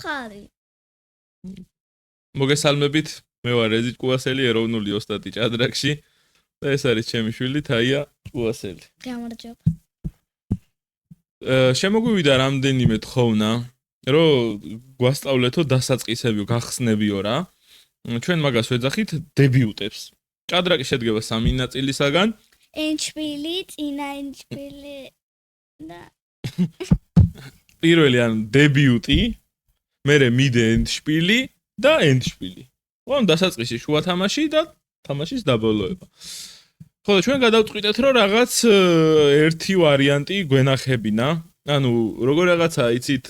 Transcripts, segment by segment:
ხარი. მოგესალმებით, მე ვარ რეზი ჭკუასელი, ეროვნული ოსტატი ჭადრაკში და ეს არის ჩემი შვილი თაია ჭკუასელი. გამარჯობა. შემოგვივიდა რამდენიმე თხოვნა, რომ გვასწავლეთო დასაწყისებიო, გახსნებიო რა. ჩვენ მაგას ვეძახით დებიუტებს. ჭადრაკი შედგება 3 ნაწილისაგან. ენჩპილი, წინა ენჩპილი და პირველი ან დებიუტი, მერე მიდე ენდშპილი და ენდშპილი. ხომ დასაწყისი შუა თამაში და თამაშის დაბოლოება. ხო და ჩვენ გადავწყვიტეთ რომ რაღაც ერთი ვარიანტი გვენახებინა. ანუ როგორ რაღაცა იცით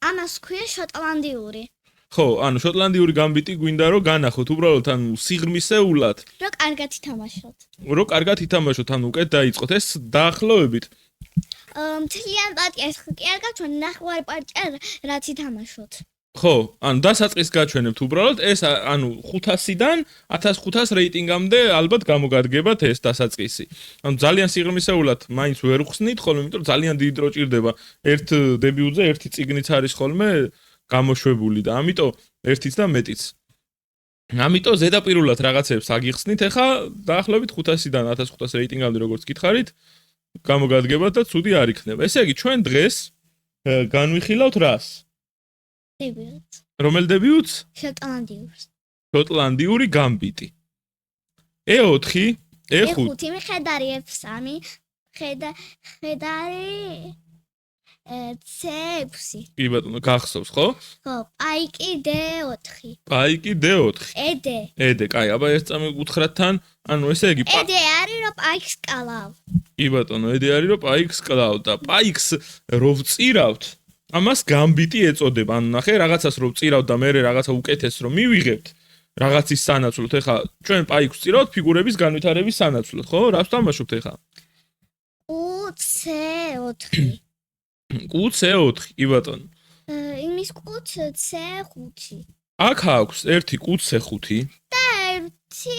ამას ქვია შოტლანდიური. ხო, ანუ შოტლანდიური გამბიტი გვინდა რომ განახოთ უბრალოდ ანუ სიღრმისეულად. რომ კარგად ითამაშოთ. რომ კარგად ითამაშოთ, ანუ უკეთ დაიწყოთ ეს დაახლოებით. მთლიან პარტიას კი არ გაჩვენ ნახევარი პარტია რაც ითამაშოთ. ხო, ანუ დასაწყის გაჩვენებთ უბრალოდ ეს ანუ 500-დან 1500 რეიტინგამდე ალბათ გამოგადგებათ ეს დასაწყისი. ანუ ძალიან სიღრმისეულად მაინც ვერ ხსნით ხოლმე, იმიტომ რომ ძალიან დიდი დრო ჭირდება. ერთ დებიუტზე ერთი წიგნიც არის ხოლმე გამოშვებული და ამიტომ ერთიც და მეტიც. ამიტომ ზედაპირულად რაღაცებს აგიხსნით, ახლა დაახლოებით 500-დან 1500 რეიტინგამდე როგორც გითხარით, გამოგადგებათ და ცუდი არ იქნება. ესე იგი ჩვენ დღეს განვიხილავთ რას? დებიუტს. რომელ დებიუტს? შოტლანდიურს. შოტლანდიური გამბიტი. E4, E5. E5 მიხედარი F3, ხედარი C6. კი ბატონო, გახსოვს, ხო? ხო, პაიკი D4. პაიკი D4. ED. ED, კაი, აბა ეს წამიგუთხრათ თან, ანუ ესე იგი ED არის რომ პაიკს კალავ. კი ბატონო, ED არის რომ პაიკს კლავ და პაიკს რო ვწირავთ, ამას გამბიტი ეწოდება. ანუ ნახე, რაღაცას რო ვწირავთ და მე რაღაცა უკეთეს რო მივიღებთ, რაღაცის სანაცვლოდ. ეხლა ჩვენ პაიკს ვწირავთ ფიგურების განვითარების სანაცვლოდ, ხო? რას ვთამაშობთ ეხლა? QC4. QC4, კი ბატონო. იმის QC5. აქ აქვს ერთი QC5 და ერთი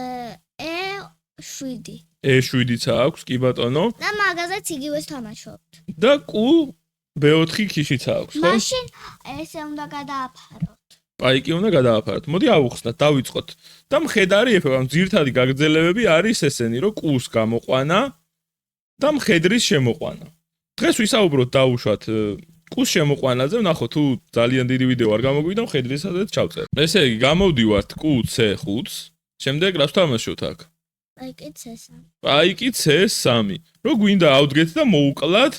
E7. E7-იც აქვს, კი ბატონო. და მაგაზეც იგივეს თამაშობთ. და B4 ქიშიც აქვს, ხო? მაშინ ესე უნდა გადააფაროთ. პაიკი უნდა გადააფაროთ. მოდი ავუხსნათ, დავიწყოთ. და მხედარი ეფება, ძირთადი გაგრძელებები არის ესენი, რომ Q-ს გამოყვანა და მხედრის შემოყვანა. დღეს ვისაუბროთ დავუშვათ Q-ს შემოყვანაზე, ვნახოთ თუ ძალიან დიდი ვიდეო არ გამოგვიდა, მხედრისადაც ჩავწერ. ესე იგი, გამოვდივართ QC5-ს, შემდეგ რას ვთამაშოთ აქ? პაიკი C3. პაიკი C3. რო გვინდა ავდგეთ და მოუკლათ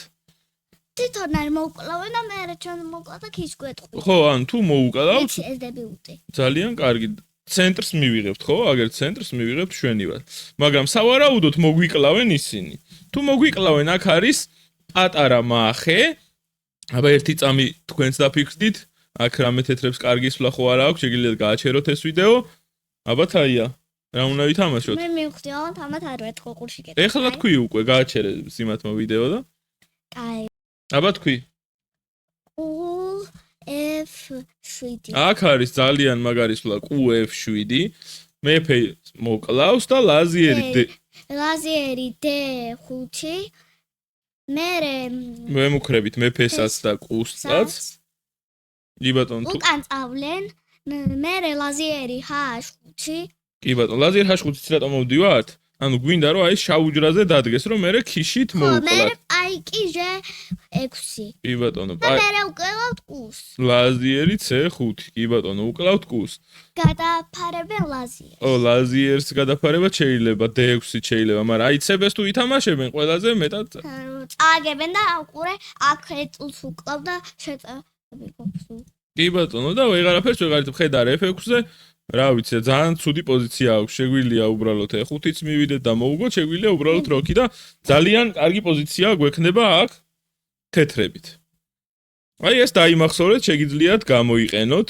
თვითონ არ მოუკლავენ და მე რა ჩვენ მოუკლავ და ქის გვეტყვი. ხო, ან თუ მოუკლავთ, ეს დებიუტი. ძალიან კარგი. ცენტრს მივიღებთ, ხო? აგერ ცენტრს მივიღებთ შვენივად. მაგრამ სავარაუდოდ მოგვიკლავენ ისინი. თუ მოგვიკლავენ, აქ არის პატარა მახე. აბა ერთი წამი თქვენც დაფიქრდით, აქ რამე თეთრებს კარგი სვლა ხო არა აქვს, შეგიძლიათ გააჩეროთ ეს ვიდეო. აბა თაია, რა უნდა ვითამაშოთ? მე მივხვდი, რომ თამათ არ ვეთქო ყურში კეთე. ეხლა თქვი უკვე, გააჩერე სიმათმა ვიდეო და. კაი. აბა თქვი. QF7. აქ არის ძალიან მაგარი სვლა QF7. მეფე მოკლავს და ლაზიერი ლაზიერი D5. მე მუქრებით მეფესაც და Q-საც. კი ბატონო, თუ უკან წავლენ. მე ლაზიერი H5. კი ბატონო, ლაზიერი H5-იც რატომ მოვდივართ? ანუ გვინდა რომ აი შავ უჯრაზე დადგეს, რომ მე ქიშით მოუკლათ. მე პაიკი J6. კი ბატონო, და მე უკლავთ Q-ს. ლაზიერი C5, კი ბატონო, უკლავთ Q-ს. გადაფარებენ ლაზიერს. ლაზიერს გადაფარება შეიძლება, D6-ით შეიძლება, მაგრამ აი C-ს თუ ითამაშებენ ყველაზე მეტად წააგებენ და უყურე აქ ეწულს უკლავ და შეწევები გქოს. კი ბატონო, და ვეღარაფერს ვეღარით ხედარ F6-ზე. რა ვიცი, ძალიან ცუდი პოზიცია აქვს. შეგვიძლია უბრალოდ E5-იც მივიდეთ და მოუგოთ, შეგვიძლია უბრალოდ როქი და ძალიან კარგი პოზიცია გვექნება აქ თეთრებით. აი ეს დაიმახსოვრეთ, შეგიძლიათ გამოიყენოთ.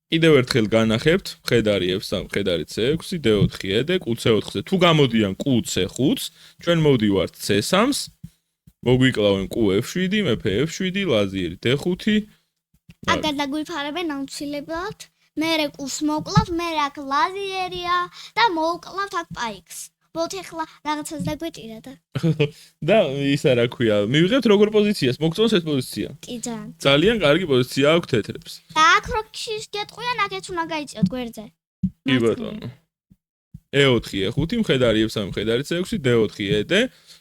კიდევ ერთხელ განახებთ, მხედარი F3, მხედარი C6, D4, ED, QC4-ზე. თუ გამოდიან QC5-ს, ჩვენ მოვდივართ C3-ს, მოგვიკლავენ QF7, მეფე F7, ლაზიერი D5. აგარ დაგვიფარებენ აუცილებლად. მე Q-ს მოუკლავთ, მე აქ ლაზიერია და მოუკლავთ აქ პაიკს. ბოლთ ეხლა რაღაცას დაგვეტირა და და ისა რა ქვია, მივიღებთ როგორ პოზიციას, მოგწონს ეს პოზიცია. კი ძალიან. ძალიან კარგი პოზიცია აქვს თეთრებს. და აქ როქშის გეტყვიან, აქ ეც უნდა გაიწიოთ გვერდზე. კი ბატონო. E4, E5, მხედარი F3, მხედარი C6, D4, ED,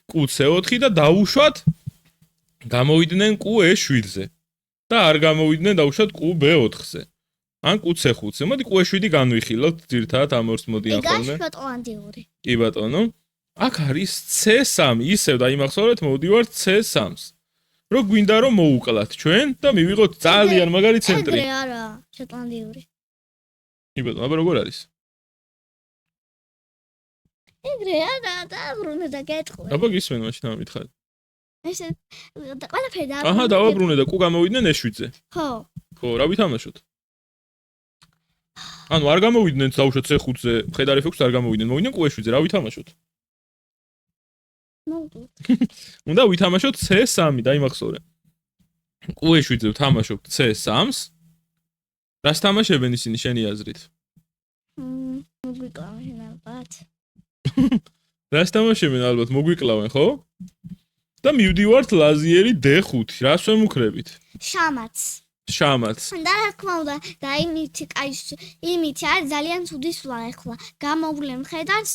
Q C4 და დაუშვათ გამოვიდნენ Q E7-ზე. და არ გამოვიდნენ დაუშვათ Q B4-ზე. ან Q C5-ზე. მოდი Q E7 განვიხილოთ, ძირთადად ამ ორს მოდიან ხოლმე. იგაში შოტლანდიური. კი ბატონო. აქ არის C3, ისევ დაიმახსოვრეთ, მოვდივართ C3-ს. რო გვინდა რომ მოუკლათ ჩვენ და მივიღოთ ძალიან მაგარი ცენტრი. ეგრე არა, შოტლანდიური. კი ბატონო, აბა როგორ არის? ეგრე არა, დააბრუნე და გეტყვი. აბა გისმენ მაშინ ამითხარ. ესე და ყველაფერი და აჰა, დავაბრუნე და Q გამოვიდნენ E7-ზე. ხო. ხო, რა ვითამაშოთ? ანუ არ გამოვიდნენ დაუშვათ C5-ზე, მხედარი F6-ზე არ გამოვიდნენ, მოვიდნენ Q E7-ზე, რა ვითამაშოთ? მოვდო. უნდა ვითამაშოთ C3, დაიმახსოვრე. Q E7-ზე ვთამაშობთ C3-ს. რას თამაშებენ ისინი შენი აზრით? მოგვიკლავენ ალბათ. რას თამაშებენ ალბათ მოგვიკლავენ, ხო? და მივდივართ ლაზიერი D5, რას ვემუქრებით? შამაც. შამაც. და რა თქმა უნდა, და იმით არის ძალიან ცუდი სვლა ეხლა. გამოვლენ მხედარს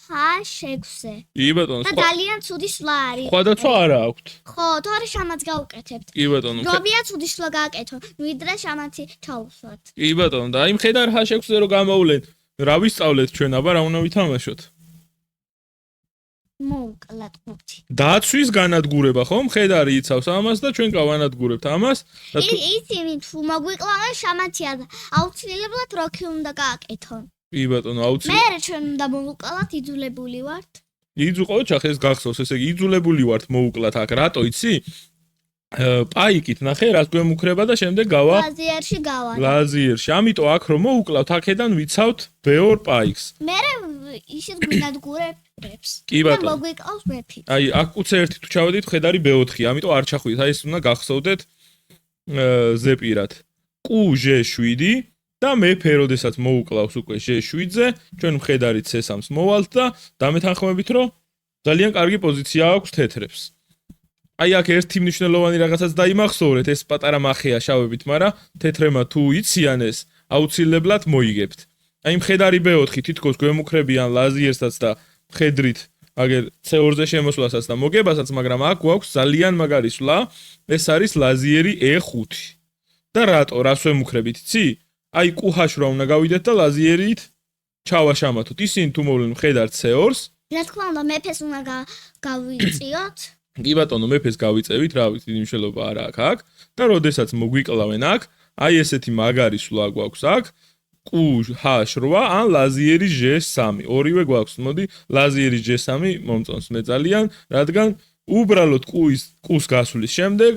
H6-ზე. კი ბატონო, და ძალიან ცუდი სვლა არის. სხვადასხვა არა აქვთ. ხო, თორე შამაც გავუკეთებთ. კი ბატონო. გობია ცუდი სვლა გააკეთო, ვიდრე შამაცი ჩაუსვათ. კი ბატონო, და იმ მხედარ H6-ზე რო გამოვლენ, რა ვისწავლეთ ჩვენ, აბა რა უნდა ვითამაშოთ? მოუკლათ ყუთი. დაცვის განადგურება, ხო? მხედარი იცავს ამას და ჩვენ გავანადგურებთ ამას. ისინი თუ მოგვიკლავენ შამათია და აუცილებლად როქი უნდა გააკეთონ. კი ბატონო, მე ჩვენ უნდა მოვუკლავთ, იძულებული ვართ. იძულყო ჩახეს გახსოვს, ესე იგი იძულებული ვართ მოუკლათ აქ, რატო იცი? პაიკით ნახე, რას გვემუქრება და შემდეგ გავა ლაზიერში გავა. ლაზიერში. ამიტომ აქ რომ მოუკლავთ, აქედან ვიცავთ B2 პაიკს. მე ისეთ გვინადგურებს. კი ბატონო. მოგვიკლავს მეფი. აი, აქ Q1 თუ ჩავედით, მხედარი B4, ამიტომ არ ჩახვიდეთ. აი, ეს უნდა გახსოვდეთ ზეპირად. Q7 და მეფე როდესაც მოუკლავს უკვე G7-ზე, ჩვენ მხედარი C3-ს მოვალთ და დამეთანხმებით, რომ ძალიან კარგი პოზიცია აქვს თეთრებს. აი, აქ ერთი მნიშვნელოვანი რაღაცაც დაიმახსოვრეთ, ეს პატარა მახეა შავებით, მაგრამ თეთრებმა თუ იციან ეს, აუცილებლად მოიგებთ. აი, მხედარი B4 თითქოს გვემუქრებიან ლაზიერსაც და მხედრით აგერ C2-ზე შემოსვლასაც და მოგებასაც, მაგრამ აქ გვაქვს ძალიან მაგარი სვლა, ეს არის ლაზიერი E5. და რატო, რას ვემუქრებით, იცი? აი, Q-H რა უნდა გავიდეთ და ლაზიერით ჩავაშამათოთ. ისინი თუ მოვლენ მხედარ C2-ს, რა თქმა უნდა, მეფეს უნდა გავიწიოთ. კი ბატონო, მეფეს გავიწევით, რა ვიცი, მნიშვნელობა არა აქვს აქ და როდესაც მოგვიკლავენ აქ, აი ესეთი მაგარი სვლა გვაქვს აქ. Q-H8 ან ლაზიერი G3. ორივე გვაქვს. მოდი, ლაზიერი G3 მომწონს მე ძალიან, რადგან უბრალოდ Q-ს გასვლის შემდეგ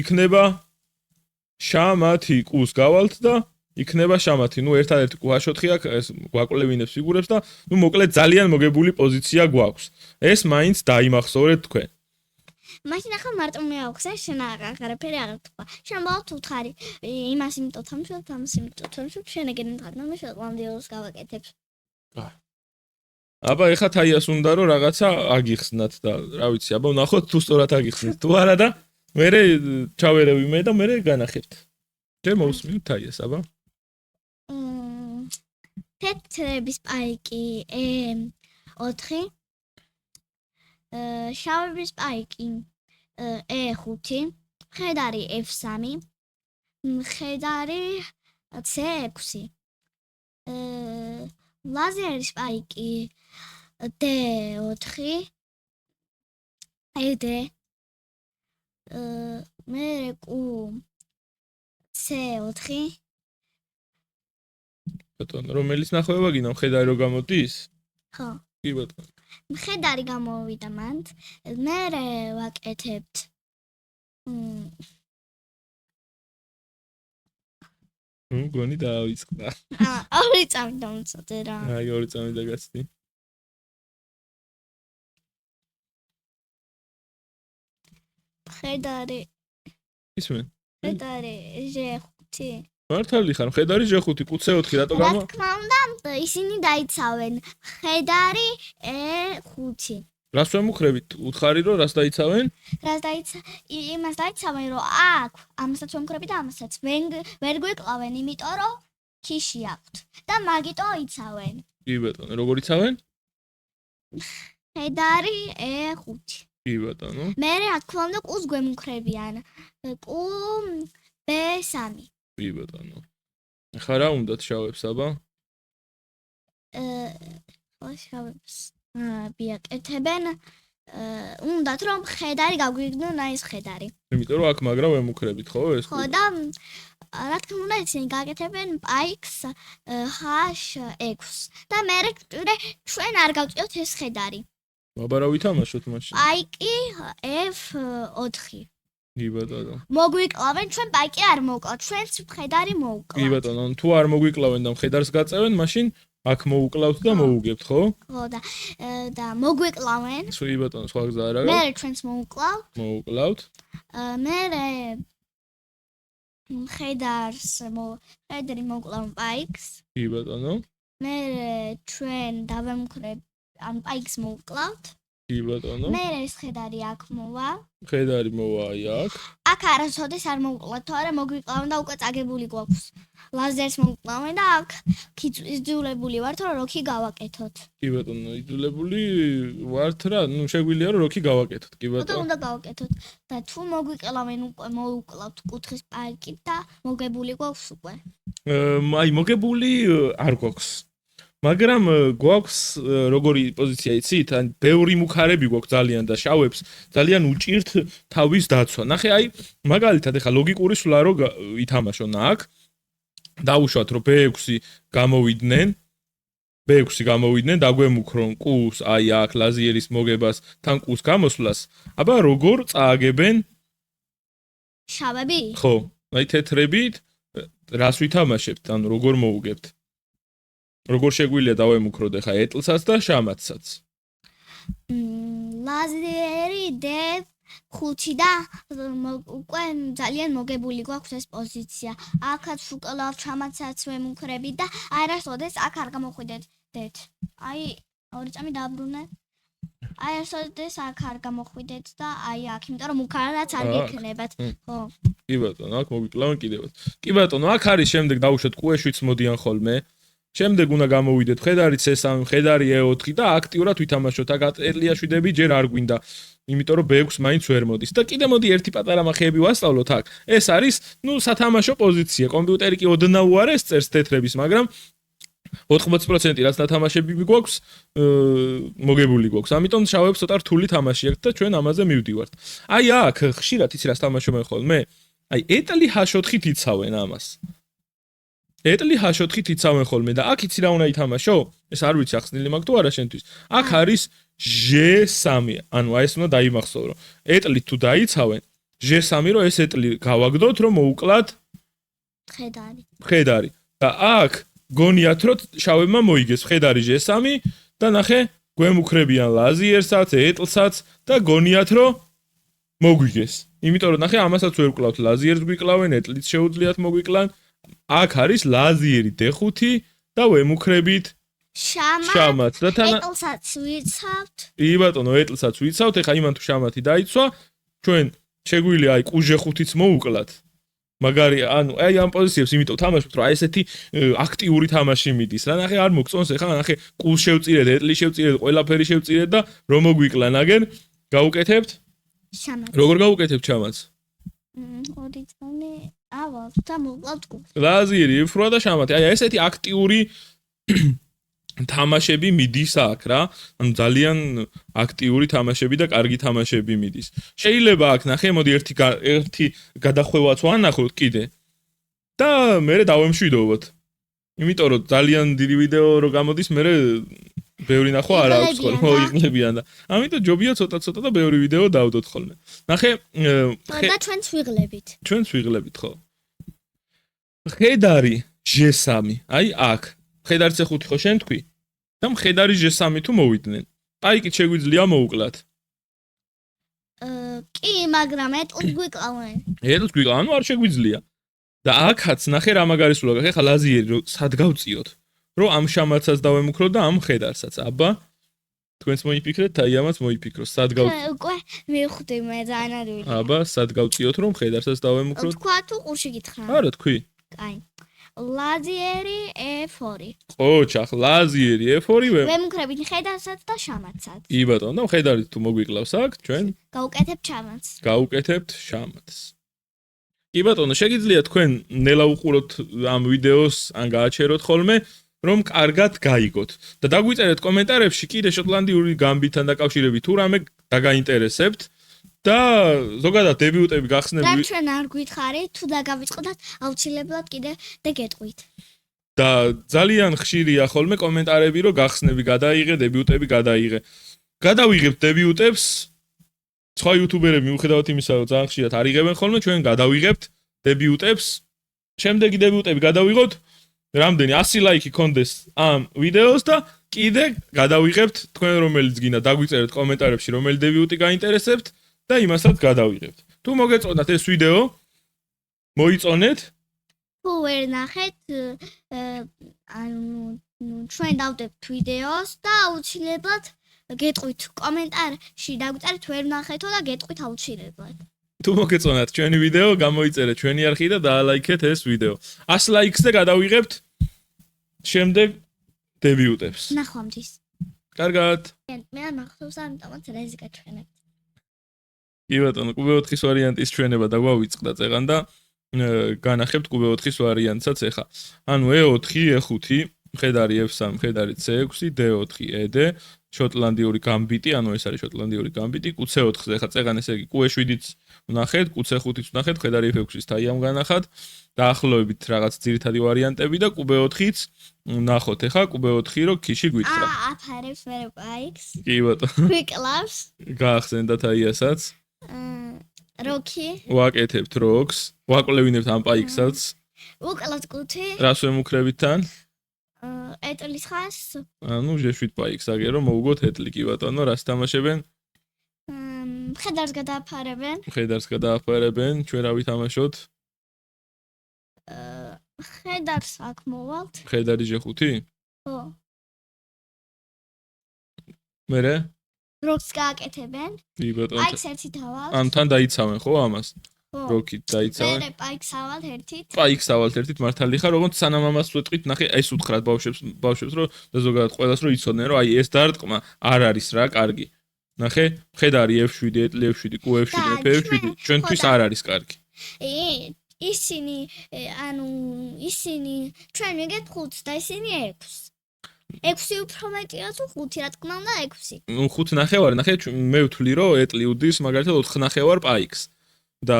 იქნება შამათი, Q-ს გავალთ და იქნება შამათი. ნუ ერთადერთი Q-H4 აქ ეს გვაკვლევინებს ფიგურებს და ნუ მოკლედ ძალიან მოგებული პოზიცია გვაქვს. ეს მაინც დაიმახსოვრეთ თქვენ. მაშინ ახლა მარტო მე აქვს შენ აღარაფერი აღარ თქვა. შენ ბოლოთ უთხარი იმას იმიტომ თამშობ, ამას იმიტომ თამშობ, შენ ეგრე მდგარ, მე შოტლანდიელს გავაკეთებ. აბა ეხა თაიას უნდა რომ რაღაცა აგიხსნათ და რა ვიცი, აბა ვნახოთ თუ სწორად აგიხსნით. თუ არა და მე ჩავერევი მე და მე განახებთ. ჯერ მოусმინთ თაიას, აბა. თეთრების პაიკი E4 შავების პაიკი E5, მხედარი F3, მხედარი C6, ლაზერის პაიკი D4, ED, მე Q C4. ბატონო, რომელიც ნახევება გინდა მხედარი რო გამოდის? ხო. კი ბატონო. მხედარი გამოვიდა მანდ. მე ვაკეთებთ. გონი დაავიწყდა. ორი წამი დამწოდე რა. აი, ორი წამი დაგაცდი. მხედარი. ისმენ? მხედარი G5. მართალი ხარ, მხედარი G5, კუცე 4, რატო რა გამა? თქმა უნდა, ისინი დაიცავენ მხედარი E5. რას ვემუქრებით? უთხარი რომ რას დაიცავენ? იმას დაიცავენ, რომ აქ ამასაც ვემუქრები და ამასაც ვერ გვეკლავენ, იმიტომ რომ ქიში აქვთ და მაგიტო იცავენ. კი ბატონო, როგორ იცავენ? მხედარი E5. კი ბატონო. მე რა თქმა უნდა კუს გვემუქრებიან. კუ B3. კი ბატონო. ახლა რა უნდათ შავებს აბა? შავებს ბიაკეთებენ უნდათ რომ მხედარი გაგვიგნონ აი ეს მხედარი. იმიტომ რომ აქ მაგრა ვემუქრებით, ხო ეს? ხო და რა თქმა უნდა ისინი გაკეთებენ პაიქს H6 და მე ჩვენ არ გავწიოთ ეს მხედარი. აბა რა ვითამაშოთ მაშინ? პაიკი F4. კი ბატონო. მოგვიკლავენ ჩვენ პაიკი არ მოვკლავთ, ჩვენც მხედარი მოვკლავთ. კი ბატონო, თუ არ მოგვიკლავენ და მხედარს გაწევენ, მაშინ აქ მოუკლავთ და მოუგებთ, ხო? ხო და მოგვიკლავენ. კი ბატონო, სხვა გზა არ მე აქვს. ჩვენც მოვკლავთ. მოუკლავთ. მე მხედარი მოვკლავ პაიქს. კი ბატონო. მე ჩვენ დავემუქრებ ან პაიქს მოვკლავთ. კი ბატონო. მე ეს მხედარი აქ მოვა. მხედარი მოვა აი აქ. აქ არასოდეს არ მოვკლავთ, თორე მოგვიკლავენ და უკვე წაგებული გვაქვს. ლაზერს მოვკლავენ და აქ იძულებული ვართ რომ როქი გავაკეთოთ. კი ბატონო, იძულებული ვართ რა, ნუ შეგვიძლია რომ როქი გავაკეთოთ, კი და ბატონო. უნდა გავაკეთოთ და თუ მოგვიკლავენ უკვე მოვუკლავთ კუთხის პაიკი და მოგებული გვაქვს უკვე. აი მოგებული არ გვაქვს. მაგრამ გვაქვს როგორი პოზიცია იცით? ან ბევრი მუქარები გვაქვს ძალიან და შავებს ძალიან უჭირთ თავის დაცვა. ნახე აი მაგალითად ეხა ლოგიკური სვლა რო ითამაშონ აქ დაუშვათ რომ B6 გამოვიდნენ დაგვემუქრონ კუს აი აქ ლაზიერის მოგებას თან კუს გამოსვლას. აბა როგორ წააგებენ? შავები? ხო, აი თეთრებით რას ვითამაშებთ? ანუ როგორ მოუგებთ? როგორ შეგვიძლია დავემუქროთ ეხა ეტლსაც და შამათსაც? ლაზერი D5 და უკვე ძალიან მოგებული გვაქვს ეს პოზიცია. აქაც უკლავ ჩამაცაც ვემუქრები და არასოდეს აქ არ გამოხვიდეთ. აი ორი წამი დააბრუნე. აი არასოდეს აქ არ გამოხვიდეთ და აი აქ, იმიტომ რომ მუქარადაც არ გექნებათ. ხო. კი ბატონო, აქ მოგიკლავენ კიდევაც. კი ბატონო, აქ არის შემდეგ დავუშვათ QE-შვიც მოდიან ხოლმე. შემდეგ უნდა გამოვიდეთ მხედარი C3, მხედარი E4 და აქტიურად ვითამაშოთ. აქ ატელიაშვიდები ჯერ არ გვინდა. იმიტომ რომ B6 მაინც ვერ მოდის. და კიდე მოდი ერთი პატარა მახეები ვასწავლოთ აქ. ეს არის, ნუ სათამაშო პოზიცია. კომპიუტერი კი ოდნავ უარეს წერს თეთრების, მაგრამ 80% რაც დათამაშები გვაქვს, მოგებული გვაქვს. ამიტომ შავებს ცოტა რთული თამაში აქვს და ჩვენ ამაზე მივდივართ. აი აქ ხშირად იცი რას თამაშობენ ხოლმე? აი ეტლი H4-ით იცავენ ამას. ეტლი H4-ით იცავენ ხოლმე და აქ იცი რა უნდა ითამაშო? ეს არ ვიცი ახსნილი მაქვს თუ არა შენთვის. აქ არის G3. ანუ აი ეს უნდა დაიმახსოვრო. ეტლით თუ დაიცავენ, G3 რომ ეს ეტლი გავაგდოთ რომ მოუკლათ მხედარი. და აქ გონიათ რომ შავებმა მოიგეს მხედარი G3 და ნახე გვემუქრებიან ლაზიერსაც, ეტლსაც და გონიათ რომ მოგვიგეს. იმიტომ რომ ნახე ამასაც ვერ ვკლავთ, ლაზიერს გვიკლავენ, ეტლიც შეუძლიათ მოგვიკლან. აქ არის ლაზიერი D5 და ვემუქრებით შამათ და თან ეტლსაც ვიცავთ. კი ბატონო, ეტლსაც ვიცავთ. ეხა იმან თუ შამათი დაიცვა, ჩვენ შეგვიძლია აი Q5-იც მოუკლათ. მაგარი, ანუ აი ამ პოზიციებს იმიტომ თამაშობთ, რომ აი ესეთი აქტიური თამაში მიდის. რა ნახე არ მოგწონს, ეხლა ნახე Q-ს შევწირეთ, ეტლი შევწირეთ, ყველაფერი შევწირეთ და რომ მოგვიკლან, აგერ გავუკეთებთ? შამათს. როგორ გავუკეთებთ შამათს? ორი წამი ავალ და მოკლავთ კუს. ლაზიერი, ეფრვა და შამათი. აი ესეთი აქტიური თამაშები მიდის აქ რა. ანუ ძალიან აქტიური თამაშები და კარგი თამაშები მიდის. შეიძლება აქ ნახე, მოდი ერთი გადახვევაც ვანახოთ კიდე. და მე დავემშვიდობოთ. იმიტომ რომ ძალიან დიდი ვიდეო რო გამოდის, მე ბევრი ნახვა არ აქვს ხოლმე, მოიღლებიან და ამიტომ ჯობია ცოტა-ცოტა და ბევრი ვიდეო დავდოთ ხოლმე. ნახე, და ჩვენც ვიღლებით. ჩვენც ვიღლებით ხო. მხედარი G3, აი აქ. მხედარი C5 ხო შენ თქვი? და მხედარი G3 თუ მოვიდნენ. პაიკით შეგვიძლია მოუკლათ. კი, მაგრამ ეტლს გვიკლავენ. ეტლს გვიკლავენ, ანუ არ შეგვიძლია. და აქაც ნახე რა მაგარისულა გახე ხა ლაზიერი სად გავწიოთ რომ ამ შამაცას დავემუქროთ და ამ ხედარსაც აბა თქვენს მოიფიქრეთ აი ამაც მოიფიქროს სად უკვე მივხვდი მე ძალიან ადვილი აბა სად გავწიოთ რომ ხედარსაც დავემუქროთ თქვა თუ ყურში გითხრა არა თქვი კაი ლაზიერი E4 ოჩახ ლაზიერი E4 ვემუქრებით ხედარსაც და შამაცსაც კი ბატონო და ხედარით თუ მოგვიკლავს აქ ჩვენ გავუკეთებთ შამაცს გავუკეთებთ შამათს კი ბატონო შეგიძლიათ თქვენ ნელა უყუროთ ამ ვიდეოს ან გააჩეროთ ხოლმე რომ კარგად გაიგოთ და დაგვიწერეთ კომენტარებში კიდე შოტლანდიური გამბითან დაკავშირებით თუ რამე დაგაინტერესებთ და ზოგადად დებიუტები და გახსნები ჩვენ არ გვითხარით თუ დაგავიწყდათ აუცილებლად კიდე და გეტყვით და ძალიან ხშირია ხოლმე კომენტარები რომ გახსნები გადაიღე დებიუტები გადაიღე გადავიღებთ დებიუტებს სხვა იუთუბერები მიუხედავად იმისა რომ ძალიან ხშირად არ იღებენ ხოლმე ჩვენ გადავიღებთ დებიუტებს შემდეგი დებიუტები გადავიღოთ რამდენი 100 ლაიქი კონდეს ამ ვიდეოს და კიდე გადავიღებთ თქვენ რომელიც გინდა დაგვიწერეთ კომენტარებში რომელი დებიუტი გაინტერესებთ და იმასაც გადავიღებთ თუ მოგეწონათ ეს ვიდეო მოიწონეთ თუ ვერ ნახეთ ანუ ჩვენ დავდებთ ვიდეოს და აუცილებლად გეტყვით კომენტარში დაგვიწერეთ ვერ ნახეთო და გეტყვით აუცილებლად თუ მოგეწონათ ჩვენი ვიდეო გამოიწერეთ ჩვენი არხი და დაალაიქეთ ეს ვიდეო 100 ლაიქზე გადავიღებთ შემდეგ დებიუტებს ნახვამდის კარგად მე მახსოვს ამიტომაც რეზი გაჩვენებთ კი ბატონო კუბე 4-ის ვარიანტის ჩვენება დაგვავიწყდა წეღან და განახებთ კუბე 4-ის ვარიანტსაც ეხა ანუ E4 E5 ხედარი F3 ხედარი C6 D4 ED შოტლანდიური გამბიტი ანუ ეს არის შოტლანდიური გამბიტი QC4-ზე ეხა წეღან ესე იგი QE7-იც ვნახეთ QC5-იც ვნახეთ ხედარი F6-ის თაიამ განახად დაახლოებით რაღაც ძირითადი ვარიანტები და QB4-იც ვნახოთ ეხა QB4 რო ქიში გვითხრა აფარებს მე ბაიქს კი ბატონო ვიკლავს გაახსენდათ აიასაც როკი ვაკეთებთ როკს ვაკვლევინებთ ამ პაიქსაც უკლავთ კუთი რას ვემუქრებით თან ეტლის ხას ანუ ჟეშვით პაიქს აგერო მოუგოთ ეტლი კი ბატონო რას თამაშებენ ხედარს გადააფარებენ ხედარს გადააფარებენ ჩვენ რა ვითამაშოთ ხედარს აქ მოვალთ ხედარი ჟ5 ხო მერე როკს გააკეთებენ კი ბატონო პაიქს ერთი თავალთ ან თან დაიცავენ ხო ამას ხო როკით დაიცავენ მე პაიქს ავალთ ერთით პაიქს ავალთ ერთით მართალი ხარ როგორც სანამ ამას ვეტყვით ნახე ეს უთხრათ ბავშვებს რომ და ზოგადად ყველას რომ იცოდნენ რომ აი ეს დარტყმა არ არის რა კარგი ნახე ხედარი F7 ეტლი F7 QF7 F7 ჩვენთვის არ არის კარგი ისინი ანუ ისინი ჩვენ ვიგეთ 5 და ისინი 6 უფრო მეტია თუ 5 რა თქმა უნდა 6 ნუ 5 ნახევარი ნახე მე ვთვლი რომ ეტლი უდის მაგალითად 4 ნახევარ პაიქს და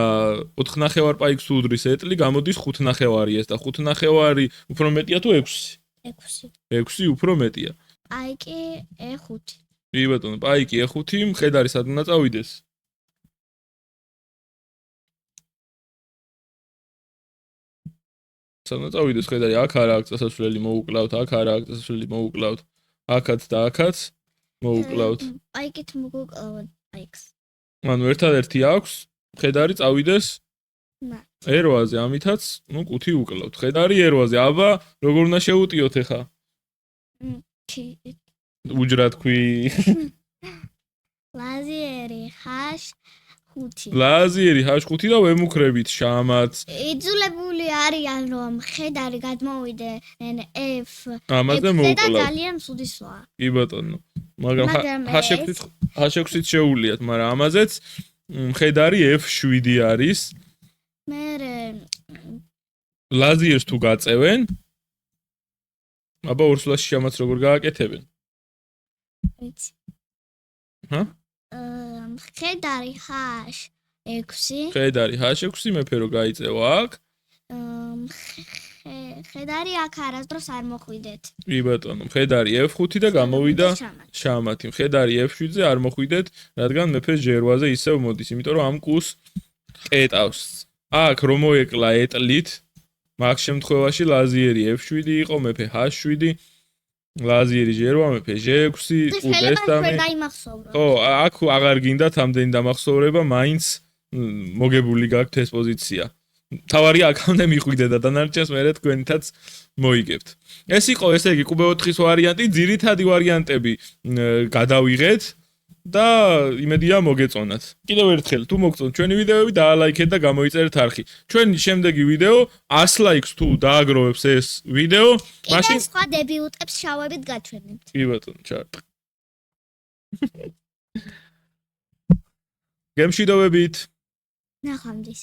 4 ნახევარ პაიქს უდრის ეტლი გამოდის 5 ნახევარი ეს და 5 ნახევარი უფრო მეტია თუ 6 უფრო მეტია პაიკი E5 კი ბატონო პაიკი E5 მხედარი სად უნდა წავიდეს სანამ წავიდეს ხედარი აქ არა აქ წასასვლელი მოუკლავთ აქ არა აქ წასასვლელი მოუკლავთ აქაც და აქაც მოუკლავთ პაიკით მოგუკლავთ პაიქს ანუ ერთადერთი აქვს ხედარი წავიდეს მა ერვაზე ამითაც ნუ კუთი უკლავთ ხედარი ერვაზე აბა როგორ უნდა შეუტიოთ ეხა უჯრა თქვი ლაზიერი H5 ლაზიერი H5 და ვემუქრებით შამაც იძულებული არიან რომ ხედარი გადმოვიდნენ F ამაზე მოუკლავთ ძალიან სუდისვაა კი ბატონო მაგრამ H6-ით შეუვლიათ მაგრამ ამაზეც ხედარი F7 არის მე ლაზიერს თუ გაწევენ აბა ორსულაში შამაც როგორ გააკეთებენ ვიცი ჰა ხედარი H6 ხედარი H6 მეფე რო გაიწევა აქ ხედარი აქ არასდროს არ მოხვიდეთ კი ბატონო ხედარი F5 და გამოვიდა შამათი ხედარი F7-ზე არ მოხვიდეთ რადგან მეფე G8-ზე ისევ მოდის იმიტომ რომ ამ კუს ყეტავს აქ რომ მოეკლა ეტლით მაგ შემთხვევაში ლაზიერი F7 იყო მეფე H7 ლაზიერი G8 მეფე G6 უდესტამი ხო აქ აღარ გინდათ ამდენი დამახსოვრება მაინც მოგებული გაქვთ ეს პოზიცია თავარია აქამდე მიხვიდე და დანარჩენს მერე თქვენითაც მოიგებთ. ეს იყო ესე იგი კუბე 4-ის ვარიანტი, ძირითადი ვარიანტები გადავიღეთ და იმედია მოგეწონათ. კიდევ ერთხელ თუ მოგწონთ ჩვენი ვიდეოები დაალაიქეთ და გამოიწერეთ არხი. ჩვენი შემდეგი ვიდეო 100 ლაიქს თუ დააგროვებს ეს ვიდეო, მაშინ სხვა დებიუტებს შავებით გაჩვენებთ. კი ბატონო, ჩარტ. გემშვიდობებით. ნახვამდის.